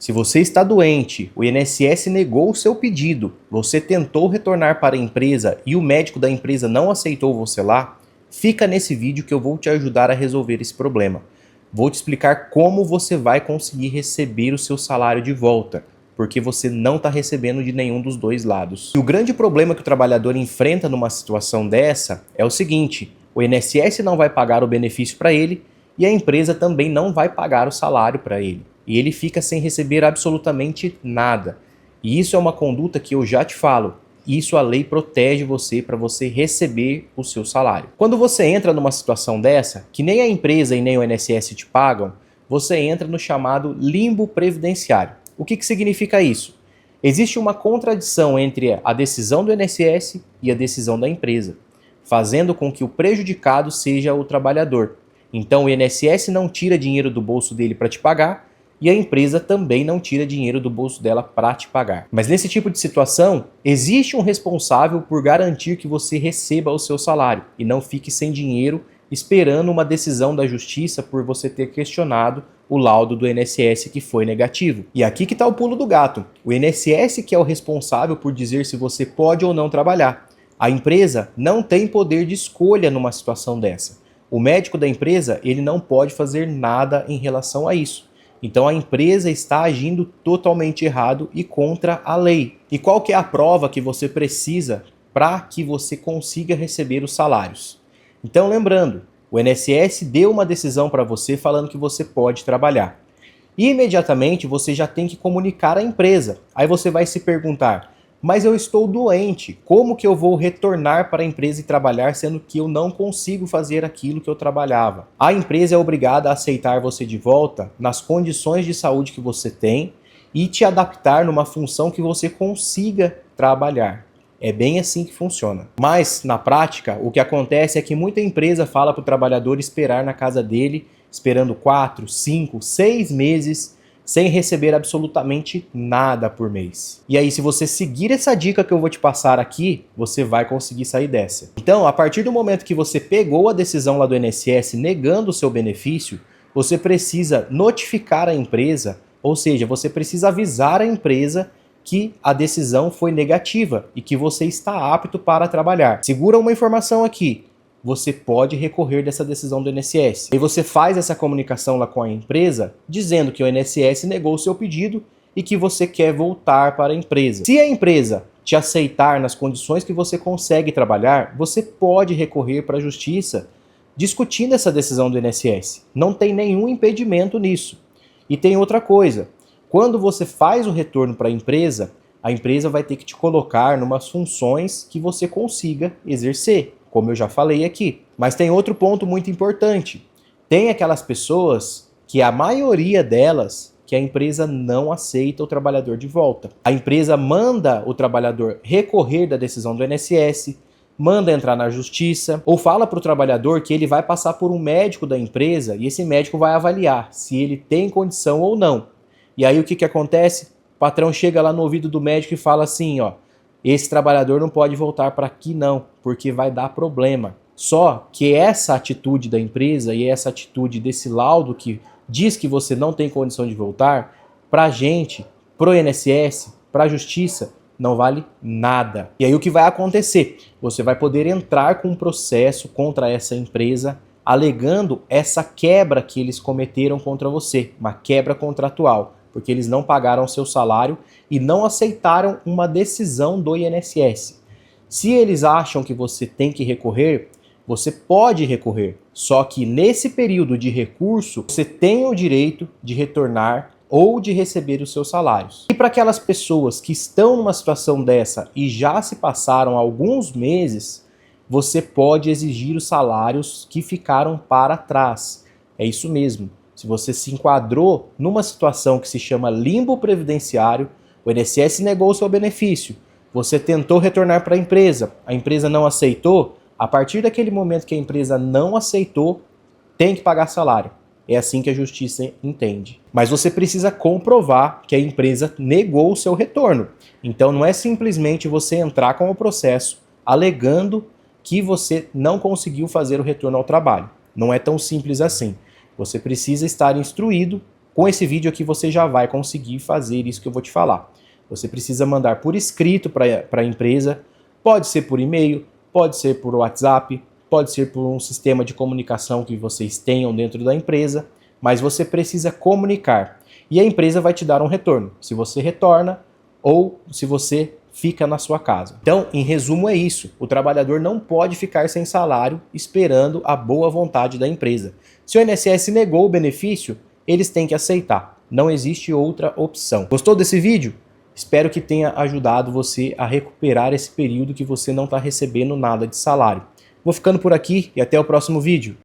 Se você está doente, o INSS negou o seu pedido, você tentou retornar para a empresa e o médico da empresa não aceitou você lá, fica nesse vídeo que eu vou te ajudar a resolver esse problema. Vou te explicar como você vai conseguir receber o seu salário de volta, porque você não está recebendo de nenhum dos dois lados. E o grande problema que o trabalhador enfrenta numa situação dessa é o seguinte: o INSS não vai pagar o benefício para ele e a empresa também não vai pagar o salário para ele. E ele fica sem receber absolutamente nada. E isso é uma conduta que eu já te falo. Isso a lei protege você para você receber o seu salário. Quando você entra numa situação dessa, que nem a empresa e nem o INSS te pagam, você entra no chamado limbo previdenciário. O que significa isso? Existe uma contradição entre a decisão do INSS e a decisão da empresa, fazendo com que o prejudicado seja o trabalhador. Então o INSS não tira dinheiro do bolso dele para te pagar, e a empresa também não tira dinheiro do bolso dela para te pagar. Mas nesse tipo de situação, existe um responsável por garantir que você receba o seu salário e não fique sem dinheiro esperando uma decisão da justiça por você ter questionado o laudo do INSS que foi negativo. E aqui que está o pulo do gato. O INSS que é o responsável por dizer se você pode ou não trabalhar. A empresa não tem poder de escolha numa situação dessa. O médico da empresa, ele não pode fazer nada em relação a isso. Então a empresa está agindo totalmente errado e contra a lei. E qual que é a prova que você precisa para que você consiga receber os salários? Então lembrando, o INSS deu uma decisão para você falando que você pode trabalhar. E imediatamente você já tem que comunicar à empresa. Aí você vai se perguntar: mas eu estou doente, como que eu vou retornar para a empresa e trabalhar sendo que eu não consigo fazer aquilo que eu trabalhava? A empresa é obrigada a aceitar você de volta nas condições de saúde que você tem e te adaptar numa função que você consiga trabalhar. É bem assim que funciona. Mas, na prática, o que acontece é que muita empresa fala para o trabalhador esperar na casa dele, esperando 4, 5, 6 meses, sem receber absolutamente nada por mês. E aí, se você seguir essa dica que eu vou te passar aqui, você vai conseguir sair dessa. Então, a partir do momento que você pegou a decisão lá do INSS negando o seu benefício, você precisa notificar a empresa, ou seja, você precisa avisar a empresa que a decisão foi negativa e que você está apto para trabalhar. Segura uma informação aqui: você pode recorrer dessa decisão do INSS. E você faz essa comunicação lá com a empresa, dizendo que o INSS negou o seu pedido e que você quer voltar para a empresa. Se a empresa te aceitar nas condições que você consegue trabalhar, você pode recorrer para a justiça discutindo essa decisão do INSS. Não tem nenhum impedimento nisso. E tem outra coisa: quando você faz o retorno para a empresa vai ter que te colocar em umas funções que você consiga exercer, como eu já falei aqui. Mas tem outro ponto muito importante. Tem aquelas pessoas que a maioria delas, que a empresa não aceita o trabalhador de volta. A empresa manda o trabalhador recorrer da decisão do INSS, manda entrar na justiça, ou fala para o trabalhador que ele vai passar por um médico da empresa e esse médico vai avaliar se ele tem condição ou não. E aí o que acontece? O patrão chega lá no ouvido do médico e fala assim, ó: esse trabalhador não pode voltar para aqui não, porque vai dar problema. Só que essa atitude da empresa e essa atitude desse laudo que diz que você não tem condição de voltar, para a gente, pro INSS, para a justiça, não vale nada. E aí o que vai acontecer? Você vai poder entrar com um processo contra essa empresa, alegando essa quebra que eles cometeram contra você, uma quebra contratual, porque eles não pagaram seu salário e não aceitaram uma decisão do INSS. Se eles acham que você tem que recorrer, você pode recorrer, só que nesse período de recurso, você tem o direito de retornar ou de receber os seus salários. E para aquelas pessoas que estão numa situação dessa e já se passaram alguns meses, você pode exigir os salários que ficaram para trás. É isso mesmo. Se você se enquadrou numa situação que se chama limbo previdenciário, o INSS negou o seu benefício, você tentou retornar para a empresa não aceitou, a partir daquele momento que a empresa não aceitou, tem que pagar salário. É assim que a justiça entende. Mas você precisa comprovar que a empresa negou o seu retorno. Então não é simplesmente você entrar com o processo alegando que você não conseguiu fazer o retorno ao trabalho. Não é tão simples assim. Você precisa estar instruído Com esse vídeo aqui você já vai conseguir fazer isso que eu vou te falar. Você precisa mandar por escrito para a empresa, pode ser por e-mail, pode ser por WhatsApp, pode ser por um sistema de comunicação que vocês tenham dentro da empresa, mas você precisa comunicar. E a empresa vai te dar um retorno, se você retorna ou se você fica na sua casa. Então, em resumo é isso, o trabalhador não pode ficar sem salário esperando a boa vontade da empresa. Se o INSS negou o benefício, eles têm que aceitar, não existe outra opção. Gostou desse vídeo? Espero que tenha ajudado você a recuperar esse período que você não está recebendo nada de salário. Vou ficando por aqui e até o próximo vídeo.